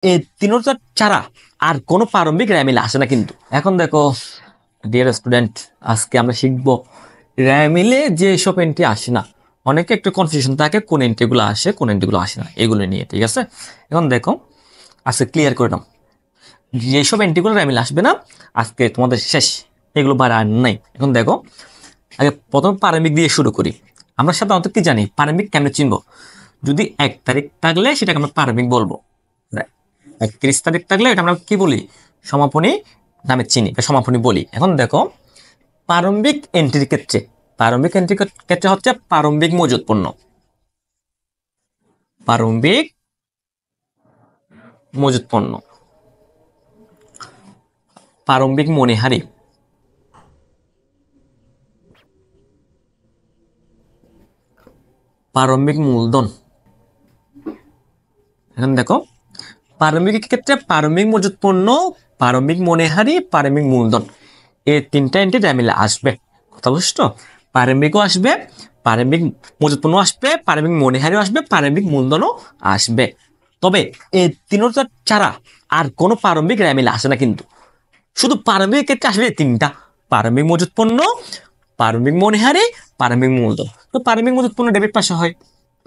এই তিনটা ছাড়া আর কোনো প্রারম্ভিক র্যামিলে আসে না কিন্তু। এখন দেখো ডিয়ার স্টুডেন্ট, আজকে আমরা শিখবো র্যামিলে যে সব এন্ট্রি আসে না। অনেকে একটু কনফিউশন থাকে কোন এন্ট্রিগুলো আসে কোন এন্ট্রিগুলো আসে না এগুলো নিয়ে, ঠিক আছে? এখন দেখো আজকে ক্লিয়ার করে নাও যেসব এন্ট্রিগুলো র্যামিলে আসবে না আজকে তোমাদের শেষ, এগুলো বার আর নাই। এখন দেখো আগে প্রথম প্রারম্ভিক দিয়ে শুরু করি। আমরা সাধারণত কি জানি প্রারম্ভিক কেমনে চিনবো? যদি 1 তারিখ থাকলে সেটাকে আমরা প্রারম্ভিক বলবো, 31 তারিখ থাকলে এটা আমরা কি বলি? সমাপনী নামে চিনি বা সমাপনী বলি। এখন দেখো প্রারম্ভিক এন্ট্রির ক্ষেত্রে, প্রারম্ভিক এন্ট্রির ক্ষেত্রে হচ্ছে প্রারম্ভিক মজুত পণ্য, প্রারম্ভিক মজুত পণ্য, প্রারম্ভিক মণিহারি, প্রারম্ভিক মূলধন। এখন দেখো প্রারম্ভিক ক্ষেত্রে প্রারম্ভিক মজুত পণ্য, প্রারম্ভিক মণিহারি, প্রারম্ভিক মূলধন, এই তিনটা এন্ট্রি র্যামিলে আসবে। কথা বুঝছো? প্রারম্ভিকও আসবে, প্রারম্ভিক মজুত পণ্য আসবে, প্রারম্ভিক মণিহারিও আসবে, প্রারম্ভিক মূলধনও আসবে। তবে এই তিনটা ছাড়া আর কোনো প্রারম্ভিক র্যামিলে আসে না কিন্তু। শুধু প্রারম্ভিক ক্ষেত্রে আসবে তিনটা: প্রারম্ভিক মজুত পণ্য, প্রারম্ভিক মণিহারি, প্রারম্ভিক মূলধন। তো প্রারম্ভিক মজুত পণ্য ডেবিট পাশে হয়,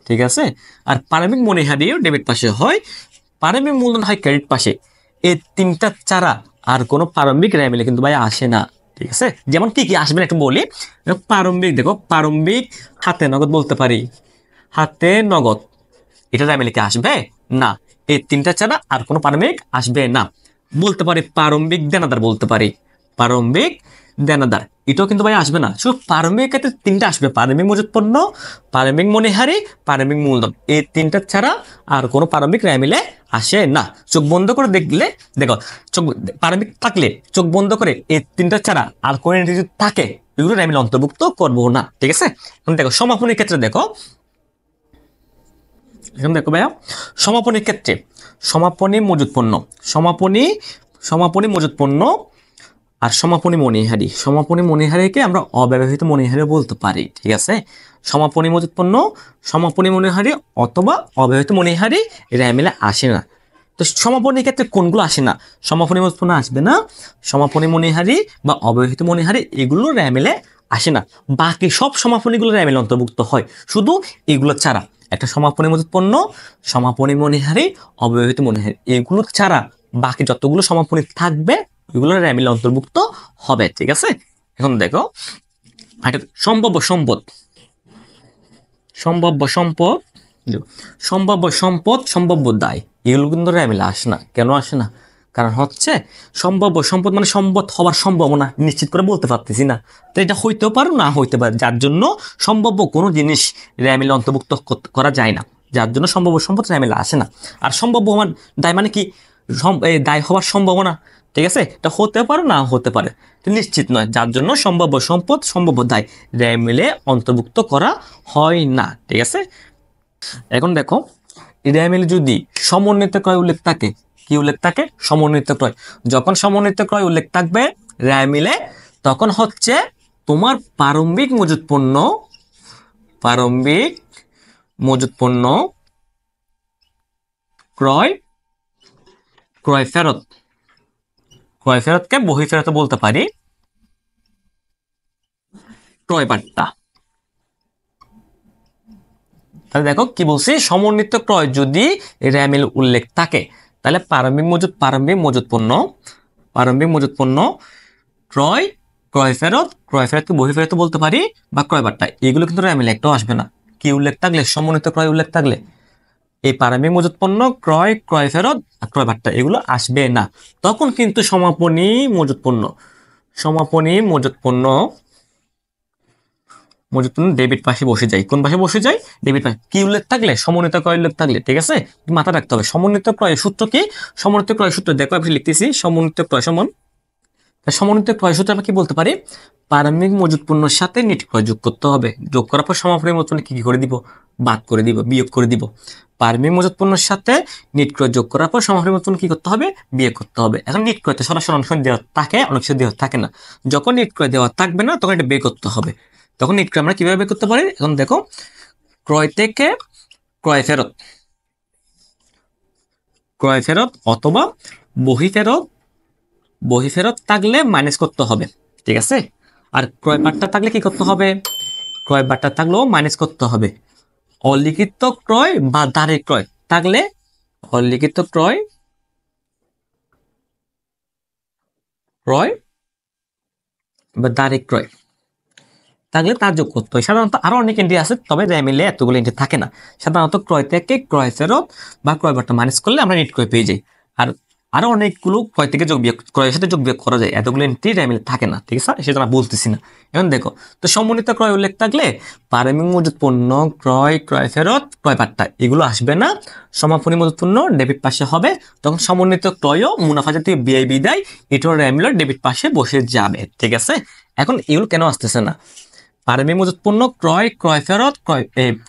ঠিক আছে? আর প্রারম্ভিক মণিহারিও ডেবিট পাশে হয়, প্রারম্ভিক মূলধন হয় ক্রেডিট পাশে। এই তিনটা ছাড়া আর কোনো প্রারম্ভিক র্যামিলে কিন্তু ভাই আসে না, ঠিক আছে? যেমন কি কি আসবে না একটু বলি। প্রারম্ভিক দেখো, প্রারম্ভিক হাতে নগদ বলতে পারি, হাতে নগদ, এটা র্যামিলে কি আসবে না? এই তিনটা ছাড়া আর কোনো প্রারম্ভিক আসবে না। বলতে পারি প্রারম্ভিক দেনাদার, বলতে পারি প্রারম্ভিক দেনাদার, এটাও কিন্তু ভাই আসবে না। শুধু প্রারম্ভিক ক্ষেত্রে তিনটা আসবে: প্রারম্ভিক মজুত পণ্য, প্রারম্ভিক মণিহারি, প্রারম্ভিক মূলধন। এই তিনটা ছাড়া আর কোনো প্রারম্ভিক র্যামিলে আসে না। চোখ বন্ধ করে দেখলে দেখো, চোখ প্রারম্ভিক থাকলে চোখ বন্ধ করে এই তিনটা ছাড়া আর কোনো যদি থাকে এগুলো র্যামিলে অন্তর্ভুক্ত করবো না, ঠিক আছে? এখন দেখো সমাপনীর ক্ষেত্রে দেখো, এখন দেখো ভাইয়া সমাপনীর ক্ষেত্রে সমাপনী মজুত পণ্য, সমাপনী মজুত পণ্য আর সমাপনী মণিহারি। সমাপনী মণিহারিকে আমরা অব্যবহৃত মণিহারি বলতে পারি, ঠিক আছে? সমাপনী মজুত পণ্য, সমাপনী মণিহারি অথবা অব্যবহৃত মণিহারি র্যামিলে আসে না। তো সমাপনীর ক্ষেত্রে কোনগুলো আসে না? সমাপনী মজুত পণ্য আসবে না, সমাপনী মণিহারি বা অব্যবহৃত মণিহারি এগুলো র্যামিলে আসে না। বাকি সব সমাপনীগুলো র্যামিলে অন্তর্ভুক্ত হয়, শুধু এগুলো ছাড়া। একটা সমাপনী মজুত পণ্য, সমাপনী মণিহারি, অব্যবহৃত মণিহারি, এগুলো ছাড়া বাকি যতগুলো সমাপনী থাকবে এগুলো র্যামিলে অন্তর্ভুক্ত হবে, ঠিক আছে? এখন দেখো সম্ভাব্য সম্পদ, সম্ভাব্য সম্পদ, সম্ভাব্য সম্পদ, সম্ভাব্য দায়, এগুলো কিন্তু র্যামিলে আসে না। কেন আসে না? কারণ হচ্ছে সম্ভাব্য সম্পদ মানে সম্পদ হওয়ার সম্ভাবনা নিশ্চিত করে বলতে পারতেছি না, তো এটা হইতেও পারে না হইতে পারে, যার জন্য সম্ভাব্য কোনো জিনিস র্যামিলে অন্তর্ভুক্ত করা যায় না, যার জন্য সম্ভাব্য সম্পদ র্যামিলে আসে না। আর সম্ভাব্য দায় মানে কি? দায় হওয়ার সম্ভাবনা, ঠিক আছে? এটা হতে পারে না হতে পারে, নিশ্চিত নয়, যার জন্য সম্ভাব্য সম্পদ, সম্ভাব্য দায় র্যামিলে অন্তর্ভুক্ত করা হয় না, ঠিক আছে? এখন দেখো র্যামিলে যদি সমন্বিত ক্রয় উল্লেখ থাকে, কি উল্লেখ থাকে? সমন্বিত ক্রয়। যখন সমন্বিত ক্রয় উল্লেখ থাকবে র্যামিলে তখন হচ্ছে তোমার প্রারম্ভিক মজুত পণ্য, প্রারম্ভিক মজুত পণ্য ক্রয়, ক্রয় ফেরত, ক্রয় ফেরতকে বহি ফেরত বলতে পারি ক্রয় বার্তা। তাহলে দেখো কি বলছি, সমন্বিত ক্রয় যদি র্যামিলে উল্লেখ থাকে তাহলে প্রারম্ভিক মজুত পণ্য, প্রারম্ভিক মজুত পণ্য ক্রয়, ক্রয় ফেরত, ক্রয় ফেরতকে বহি ফেরত বলতে পারি বা ক্রয় বার্তা, এগুলো কিন্তু র্যামিলে একটাও আসবে না। কি উল্লেখ থাকলে? সমন্বিত ক্রয় উল্লেখ থাকলে এই প্রারম্ভিক মজুত পণ্য, ক্রয়, ক্রয় ফেরত আর ক্রয় বার্তা এগুলো আসবে না। তখন কিন্তু সমাপনী মজুত পণ্য, সমাপনী মজুত পণ্য, মজুত পণ্য ডেবিট পাশে বসে যায়। কোন পাশে বসে যায়? ডেবিট পাশে। কি উল্লেখ থাকলে? সমন্বিত ক্রয় উল্লেখ থাকলে, ঠিক আছে? মাথা রাখতে হবে সমন্বিত ক্রয়ের সূত্র কি? সমন্বিত ক্রয় সূত্র দেখো আমি লিখতেছি, সমন্বিত ক্রয় সমান, সমন্বিত ক্রয় সূত্র আমরা কি বলতে পারি? প্রারম্ভিক মজুত পণ্যের সাথে নিট ক্রয় যোগ করতে হবে, যোগ করার পর সমাপনী মজুত পণ্য কি করে দিব? বাদ করে দিব, বিয়োগ করে দিব। প্রারম্ভিক মজুত পণ্যের সাথে নিট ক্রয় যোগ করার পর সমাপনী মজুত পণ্য কি করতে হবে? বিয়োগ করতে হবে। এখন নিট ক্রয়তে সরাসরি অনেক সময় দেওয়া থাকে, অনেক সময় দেওয়া থাকে না। যখন নিট ক্রয় দেওয়া থাকবে না তখন এটা বের করতে হবে। তখন নিট ক্রয় আমরা কিভাবে বের করতে পারি? এখন দেখো ক্রয় থেকে ক্রয় ফেরত, ক্রয় ফেরত অথবা বহি ফেরত থাকলে মাইনাস করতে হবে, ঠিক আছে। আর ক্রয় বার্তা থাকলে কি করতে হবে, ক্রয় বার্তা থাকলেও মাইনাস করতে হবে। অলিখিত ক্রয় বা দাঁড়ে ক্রয় থাকলে অলিখিত ক্রয় বা দাঁড়ে ক্রয় থাকলে তার যোগ করতে হয়। সাধারণত আরো অনেক এন্ট্রি আছে, তবে মিলে এতগুলো এন্ট্রি থাকে না। সাধারণত ক্রয় থেকে ক্রয় ফেরত বা ক্রয় বার্তা মাইনাস করলে আমরা নেট ক্রয় পেয়ে যাই। আর আরো অনেকগুলো ক্রয় থেকে যোগ বিয়োগ, ক্রয়ের সাথে যোগ বিয়োগ করা যায়, এতগুলো এন্ট্রি মিলে থাকে না, ঠিক আছে, সেটা আমরা বলতেছি না। এখন দেখো, তো সমন্বিত ক্রয় উল্লেখ থাকলে পারমিক মজুত পণ্য ক্রয় ফেরত ক্রয় বার্তা এগুলো আসবে না, সমাপনী মজুত পণ্য ডেবিট পাশে হবে। তখন সমন্বিত ক্রয়ও মুনাফা জাতীয় ব্যয় বিদায় এটাও মিলে ডেবিট পাশে বসে যাবে, ঠিক আছে। এখন এগুলো কেন আসতেছে না, পারমিক মজুত পণ্য ক্রয় ফেরত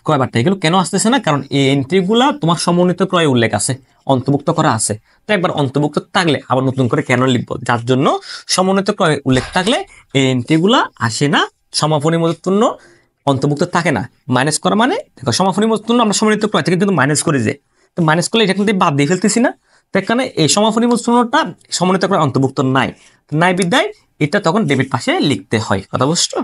ক্রয় বার্তা এগুলো কেন আসতেছে না, কারণ এই এন্ট্রিগুলা তোমার সমন্বিত ক্রয় উল্লেখ আছে, অন্তর্ভুক্ত করা আছে। তো একবার অন্তর্ভুক্ত থাকলে আবার নতুন করে কেন লিখবো, যার জন্য সমন্বিত ক্রয় উল্লেখ থাকলে এই এন্ট্রিগুলা আসে না, সমাপনী মজুত পণ্য অন্তর্ভুক্ত থাকে না। মাইনাস করা মানে দেখো, সমাপনী মজুত পণ্য আমরা সমন্বিত ক্রয় থেকে কিন্তু মাইনাস করে যাই, তো মাইনাস করলে এটা কিন্তু বাদ দিয়ে ফেলতেছি না, তো এখানে এই সমাপনী মজুত পণ্যটা সমন্বিত ক্রয় অন্তর্ভুক্ত নাই বিদ্যায় এটা তখন ডেবিট পাশে লিখতে হয়। কথা বুঝছো?